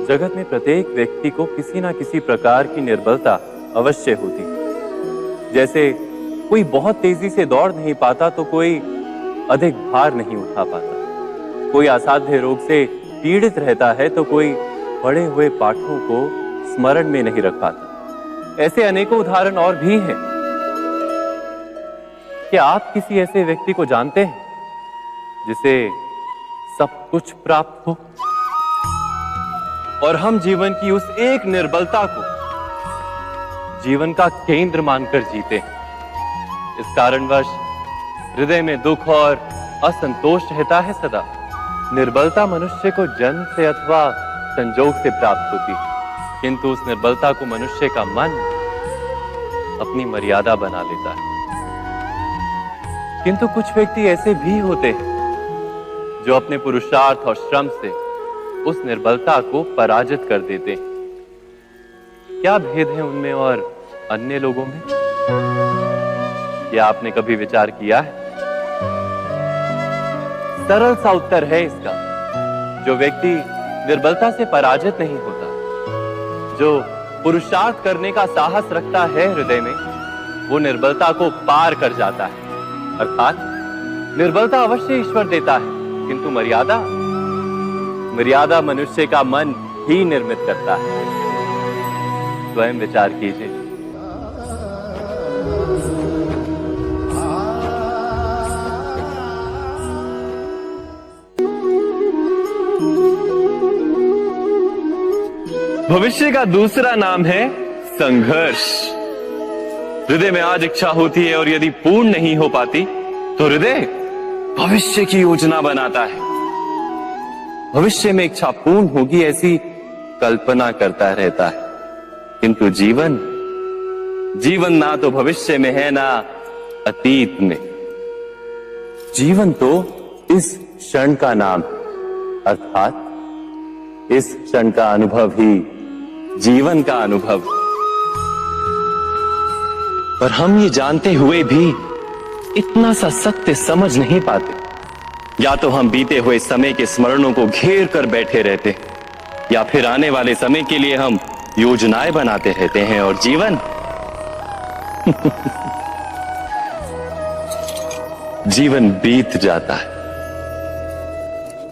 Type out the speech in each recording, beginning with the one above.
जगत में प्रत्येक व्यक्ति को किसी ना किसी प्रकार की निर्बलता अवश्य होती है। जैसे कोई बहुत तेजी से दौड़ नहीं पाता तो कोई अधिक भार नहीं उठा पाता, कोई असाध्य रोग से पीड़ित रहता है तो कोई पढ़े हुए पाठों को स्मरण में नहीं रख पाता। ऐसे अनेकों उदाहरण और भी हैं। क्या आप किसी ऐसे व्यक्ति को जानते हैं जिसे सब कुछ प्राप्त हो और हम जीवन की उस एक निर्बलता को जीवन का केंद्र मानकर जीते हैं? इस कारणवश हृदय में दुख और असंतोष रहता है सदा। निर्बलता मनुष्य को जन्म से अथवा संजोग से प्राप्त होती है, किंतु उस निर्बलता को मनुष्य का मन अपनी मर्यादा बना लेता है। किंतु कुछ व्यक्ति ऐसे भी होते हैं जो अपने पुरुषार्थ और श्रम से उस निर्बलता को पराजित कर देते हैं। क्या भेद है उनमें और अन्य लोगों में? क्या आपने कभी विचार किया है? सरल सा उत्तर है इसका। जो व्यक्ति निर्बलता से पराजित नहीं होता, जो पुरुषार्थ करने का साहस रखता है हृदय में, वो निर्बलता को पार कर जाता है। अर्थात निर्बलता अवश्य ईश्वर देता है, किंतु मर्यादा मनुष्य का मन ही निर्मित करता है। स्वयं विचार कीजिए। भविष्य का दूसरा नाम है संघर्ष। हृदय में आज इच्छा होती है और यदि पूर्ण नहीं हो पाती तो हृदय भविष्य की योजना बनाता है। भविष्य में इच्छा पूर्ण होगी ऐसी कल्पना करता रहता है, किंतु जीवन ना तो भविष्य में है ना अतीत में। जीवन तो इस क्षण का नाम है, अर्थात इस क्षण का अनुभव ही जीवन का अनुभव। पर हम ये जानते हुए भी इतना सा सत्य समझ नहीं पाते। या तो हम बीते हुए समय के स्मरणों को घेर कर बैठे रहते, या फिर आने वाले समय के लिए हम योजनाएं बनाते रहते हैं और जीवन जीवन बीत जाता है।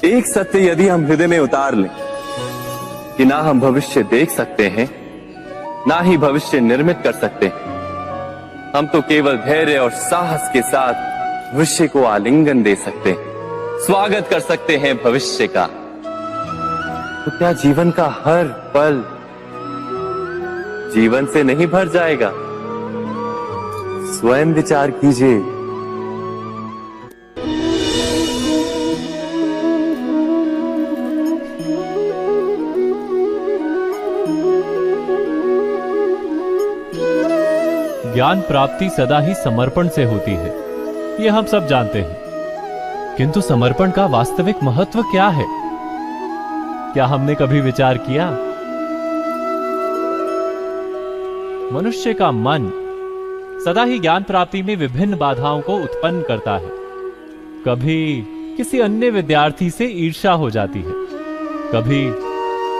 एक सत्य यदि हम हृदय में उतार लें कि ना हम भविष्य देख सकते हैं, ना ही भविष्य निर्मित कर सकते हैं, हम तो केवल धैर्य और साहस के साथ भविष्य को आलिंगन दे सकते हैं, स्वागत कर सकते हैं भविष्य का। तो क्या जीवन का हर पल जीवन से नहीं भर जाएगा? स्वयं विचार कीजिए। ज्ञान प्राप्ति सदा ही समर्पण से होती है, ये हम सब जानते हैं। किंतु समर्पण का वास्तविक महत्व क्या है? क्या हमने कभी विचार किया? मनुष्य का मन सदा ही ज्ञान प्राप्ति में विभिन्न बाधाओं को उत्पन्न करता है। कभी किसी अन्य विद्यार्थी से ईर्ष्या हो जाती है, कभी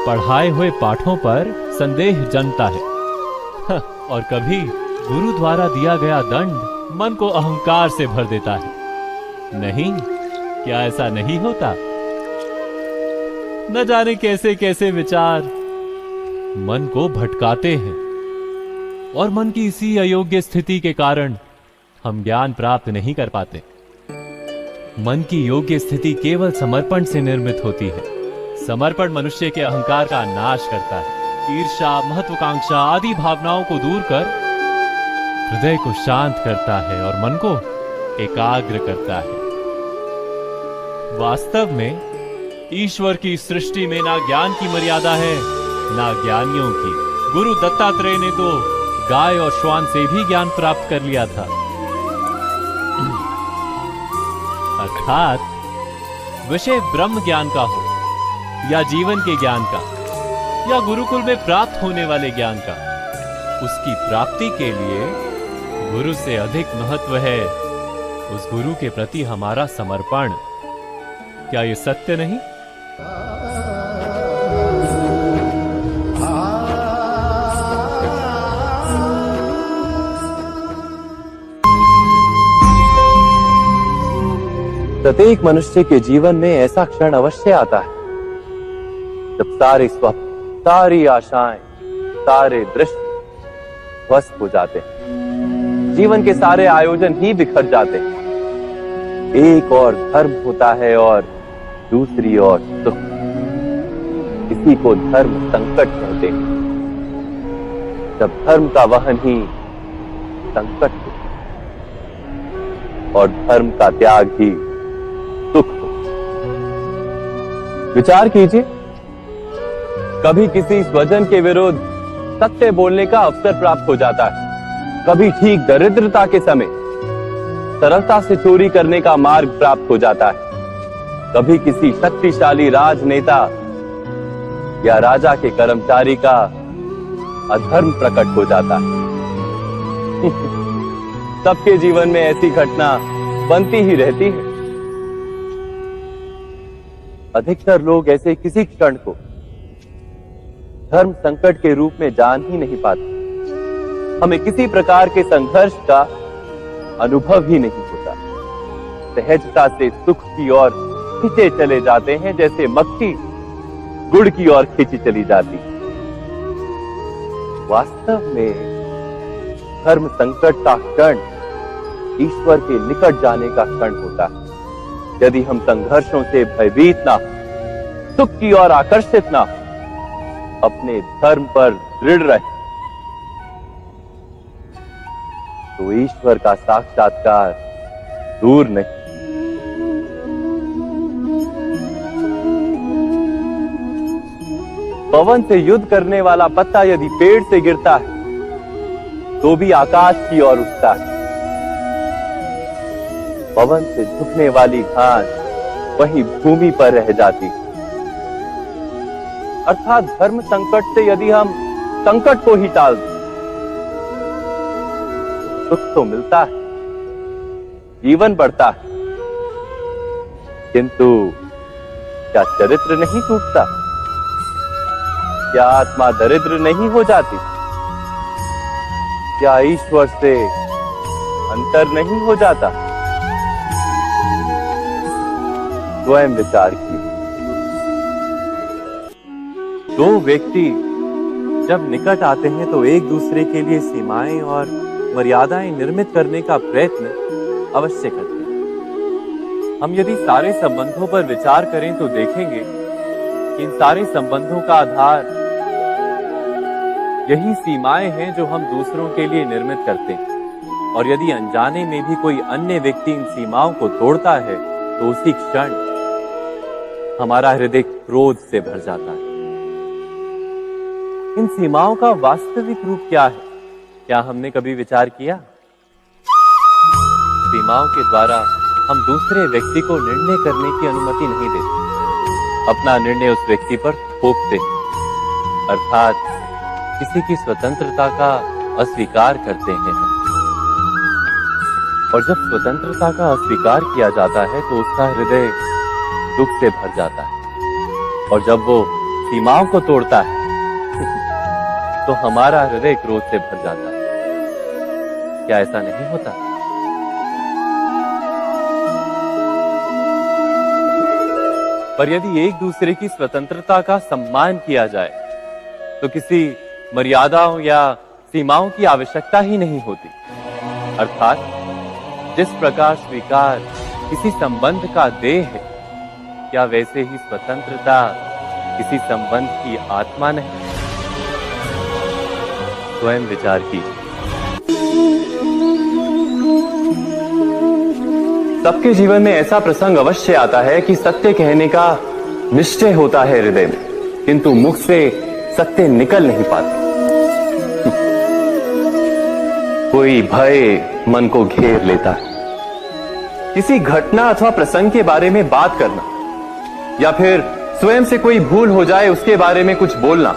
पढ़ाए हुए पाठों पर संदेह जन्मता है और कभी गुरु द्वारा दिया गया दंड मन को अहंकार से भर देता है। नहीं, क्या ऐसा नहीं होता? न जाने कैसे कैसे विचार मन को भटकाते हैं और मन की इसी अयोग्य स्थिति के कारण हम ज्ञान प्राप्त नहीं कर पाते। मन की योग्य स्थिति केवल समर्पण से निर्मित होती है। समर्पण मनुष्य के अहंकार का नाश करता है, ईर्ष्या, महत्वाकांक्षा आदि भावनाओं को दूर कर हृदय को शांत करता है और मन को एकाग्र करता है। वास्तव में ईश्वर की सृष्टि में ना ज्ञान की मर्यादा है ना ज्ञानियों की। गुरु दत्तात्रेय ने तो गाय और श्वान से भी ज्ञान प्राप्त कर लिया था। अर्थात विषय ब्रह्म ज्ञान का हो या जीवन के ज्ञान का या गुरुकुल में प्राप्त होने वाले ज्ञान का, उसकी प्राप्ति के लिए गुरु से अधिक महत्व है उस गुरु के प्रति हमारा समर्पण। क्या ये सत्य नहीं? प्रत्येक मनुष्य के जीवन में ऐसा क्षण अवश्य आता है जब सारे स्वप्न, सारी आशाएं, सारे दृश्य ध्वस्त हो जाते हैं, जीवन के सारे आयोजन ही बिखर जाते हैं। एक और धर्म होता है और दूसरी ओर सुख। इसी को धर्म संकट कहते हैं। जब धर्म का वहन ही संकट हो और धर्म का त्याग ही सुख हो। विचार कीजिए, कभी किसी स्वजन के विरुद्ध सत्य बोलने का अवसर प्राप्त हो जाता है, कभी ठीक दरिद्रता के समय सरलता से चोरी करने का मार्ग प्राप्त हो जाता है, कभी किसी शक्तिशाली राजनेता या राजा के कर्मचारी का अधर्म प्रकट हो जाता है। सबके जीवन में ऐसी घटना बनती ही रहती है। अधिकतर लोग ऐसे किसी क्षण को धर्म संकट के रूप में जान ही नहीं पाते। हमें किसी प्रकार के संघर्ष का अनुभव ही नहीं होता। सहजता से सुख की ओर खींचे चले जाते हैं, जैसे मक्खी गुड़ की ओर खींची चली जाती। वास्तव में धर्म संकट का क्षण ईश्वर के निकट जाने का क्षण होता है। यदि हम संघर्षों से भयभीत ना हो, सुख की ओर आकर्षित ना हो, अपने धर्म पर दृढ़ रहे, तो ईश्वर का साक्षात्कार दूर नहीं। पवन से युद्ध करने वाला पत्ता यदि पेड़ से गिरता है तो भी आकाश की ओर उठता है। पवन से झुकने वाली घास वहीं भूमि पर रह जाती। अर्थात धर्म संकट से यदि हम संकट को ही टाल दें, सुख तो मिलता है, जीवन बढ़ता है, किंतु क्या चरित्र नहीं टूटता? क्या आत्मा दरिद्र नहीं हो जाती? क्या ईश्वर से अंतर नहीं हो जाता? स्वयं विचार कीजिए। दो व्यक्ति जब निकट आते हैं तो एक दूसरे के लिए सीमाएं और मर्यादाएं निर्मित करने का प्रयत्न अवश्य करते हैं। हम यदि सारे संबंधों पर विचार करें तो देखेंगे कि इन सारे संबंधों का आधार यही सीमाएं हैं जो हम दूसरों के लिए निर्मित करते हैं। और यदि अनजाने में भी कोई अन्य व्यक्ति इन सीमाओं को तोड़ता है तो उसी क्षण हमारा हृदय क्रोध से भर जाता है। इन सीमाओं का वास्तविक रूप क्या है? क्या हमने कभी विचार किया? सीमाओं के द्वारा हम दूसरे व्यक्ति को निर्णय करने की अनुमति नहीं देते, अपना निर्णय उस व्यक्ति पर थोपते हैं, अर्थात किसी की स्वतंत्रता का अस्वीकार करते हैं हम। और जब स्वतंत्रता का अस्वीकार किया जाता है तो उसका हृदय दुख से भर जाता है, और जब वो सीमाओं को तोड़ता है तो हमारा हृदय क्रोध से भर जाता है। क्या ऐसा नहीं होता? पर यदि एक दूसरे की स्वतंत्रता का सम्मान किया जाए तो किसी मर्यादाओं या सीमाओं की आवश्यकता ही नहीं होती। अर्थात जिस प्रकार स्वीकार किसी संबंध का देह है, क्या वैसे ही स्वतंत्रता किसी संबंध की आत्मा नहीं? स्वयं विचार कीजिए। सबके जीवन में ऐसा प्रसंग अवश्य आता है कि सत्य कहने का निश्चय होता है हृदय में, किंतु मुख से सत्य निकल नहीं पाते। कोई भय मन को घेर लेता है। किसी घटना अथवा प्रसंग के बारे में बात करना या फिर स्वयं से कोई भूल हो जाए उसके बारे में कुछ बोलना,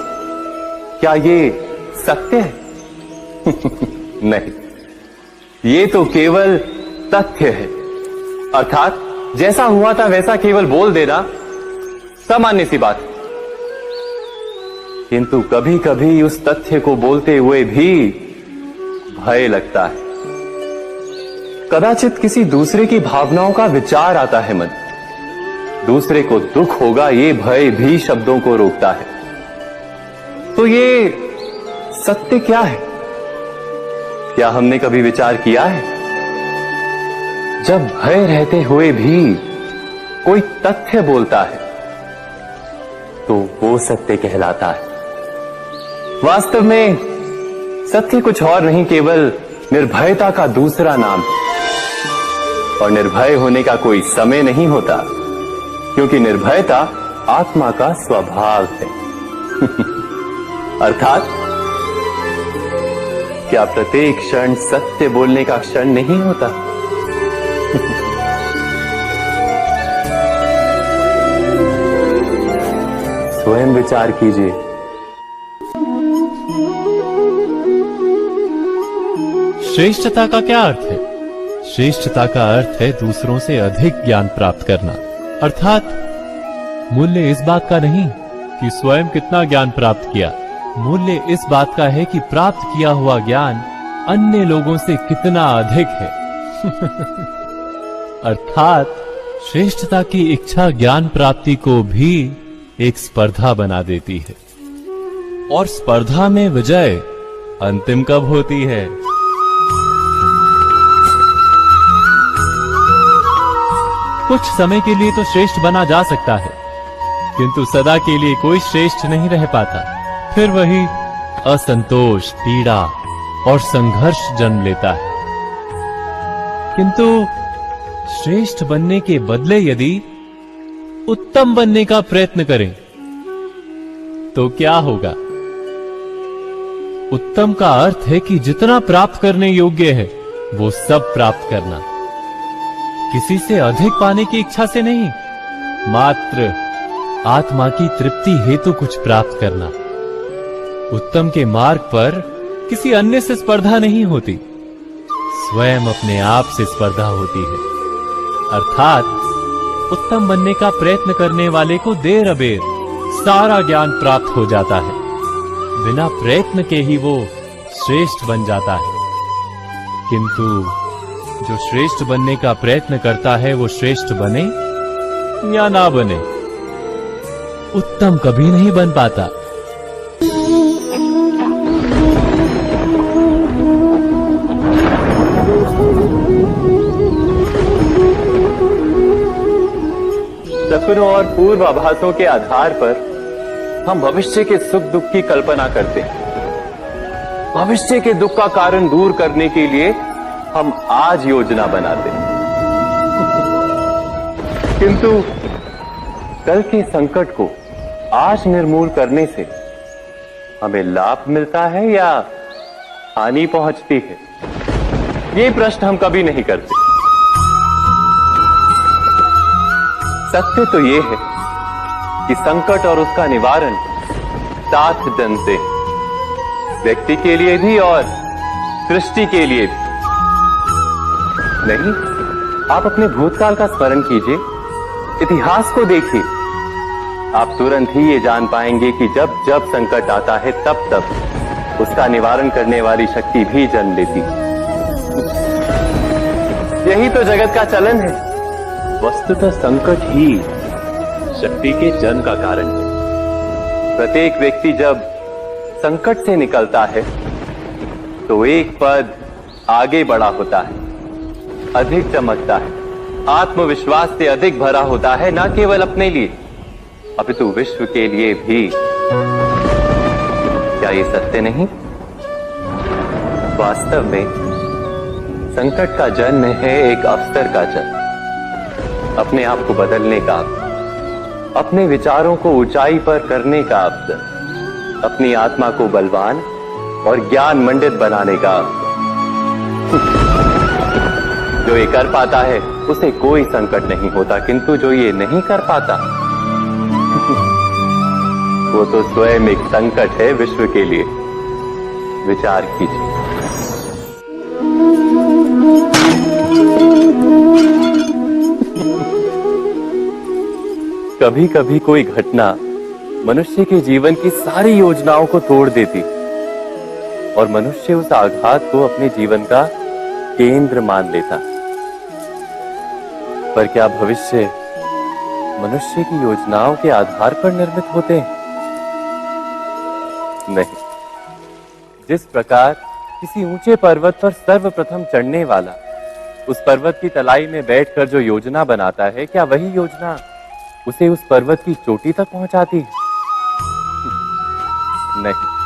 क्या ये सत्य है? नहीं, ये तो केवल तथ्य है। अर्थात जैसा हुआ था वैसा केवल बोल देना सामान्य सी बात है। किंतु कभी कभी उस तथ्य को बोलते हुए भी भय लगता है। कदाचित किसी दूसरे की भावनाओं का विचार आता है मन। दूसरे को दुख होगा ये भय भी शब्दों को रोकता है। तो ये सत्य क्या है? क्या हमने कभी विचार किया है? जब भय रहते हुए भी कोई तथ्य बोलता है तो वो सत्य कहलाता है। वास्तव में सत्य कुछ और नहीं, केवल निर्भयता का दूसरा नाम है। और निर्भय होने का कोई समय नहीं होता, क्योंकि निर्भयता आत्मा का स्वभाव है। अर्थात क्या प्रत्येक क्षण सत्य बोलने का क्षण नहीं होता? स्वयं विचार कीजिए। श्रेष्ठता का क्या अर्थ है? श्रेष्ठता का अर्थ है दूसरों से अधिक ज्ञान प्राप्त करना। अर्थात मूल्य इस बात का नहीं कि स्वयं कितना ज्ञान प्राप्त किया, मूल्य इस बात का है कि प्राप्त किया हुआ ज्ञान अन्य लोगों से कितना अधिक है। अर्थात श्रेष्ठता की इच्छा ज्ञान प्राप्ति को भी एक स्पर्धा बना देती है। और स्पर्धा में विजय अंतिम कब होती है? कुछ समय के लिए तो श्रेष्ठ बना जा सकता है, किंतु सदा के लिए कोई श्रेष्ठ नहीं रह पाता। फिर वही असंतोष, पीड़ा और संघर्ष जन्म लेता है। किंतु श्रेष्ठ बनने के बदले यदि उत्तम बनने का प्रयत्न करें तो क्या होगा? उत्तम का अर्थ है कि जितना प्राप्त करने योग्य है वो सब प्राप्त करना, किसी से अधिक पाने की इच्छा से नहीं, मात्र आत्मा की तृप्ति हेतु कुछ प्राप्त करना। उत्तम के मार्ग पर किसी अन्य से स्पर्धा नहीं होती, स्वयं अपने आप से स्पर्धा होती है। अर्थात उत्तम बनने का प्रयत्न करने वाले को देर अबेर सारा ज्ञान प्राप्त हो जाता है। बिना प्रयत्न के ही वो श्रेष्ठ बन जाता है। किंतु जो श्रेष्ठ बनने का प्रयत्न करता है वो श्रेष्ठ बने या ना बने, उत्तम कभी नहीं बन पाता। सपनों और पूर्वाभासों के आधार पर हम भविष्य के सुख दुख की कल्पना करते हैं। भविष्य के दुख का कारण दूर करने के लिए हम आज योजना बनाते हैं। किंतु कल के संकट को आज निर्मूल करने से हमें लाभ मिलता है या हानि पहुंचती है? ये प्रश्न हम कभी नहीं करते। सत्य तो ये है कि संकट और उसका निवारण साथ जन से, व्यक्ति के लिए भी और सृष्टि के लिए भी। नहीं, आप अपने भूतकाल का स्मरण कीजिए, इतिहास को देखिए। आप तुरंत ही ये जान पाएंगे कि जब जब संकट आता है तब तब उसका निवारण करने वाली शक्ति भी जन्म लेती है। यही तो जगत का चलन है। वस्तुतः संकट ही शक्ति के जन्म का कारण है। प्रत्येक व्यक्ति जब संकट से निकलता है तो एक पद आगे बढ़ा होता है, अधिक चमकता है, आत्मविश्वास से अधिक भरा होता है, न केवल अपने लिए अपितु विश्व के लिए भी। क्या ये सत्य नहीं? वास्तव में संकट का जन्म है एक अवसर का जन्म, अपने आप को बदलने का, अपने विचारों को ऊंचाई पर करने का अवसर, अपनी आत्मा को बलवान और ज्ञान मंडित बनाने का अवसर। जो ये कर पाता है उसे कोई संकट नहीं होता, किंतु जो ये नहीं कर पाता वो तो स्वयं एक संकट है विश्व के लिए। विचार कीजिए। कभी कभी कोई घटना मनुष्य के जीवन की सारी योजनाओं को तोड़ देती और मनुष्य उस आघात को अपने जीवन का केंद्र मान लेता। पर क्या भविष्य मनुष्य की योजनाओं के आधार पर निर्मित होते हैं? नहीं। जिस प्रकार किसी ऊंचे पर्वत पर सर्वप्रथम चढ़ने वाला उस पर्वत की तलाई में बैठकर जो योजना बनाता है, क्या वही योजना उसे उस पर्वत की चोटी तक पहुंचाती है? नहीं।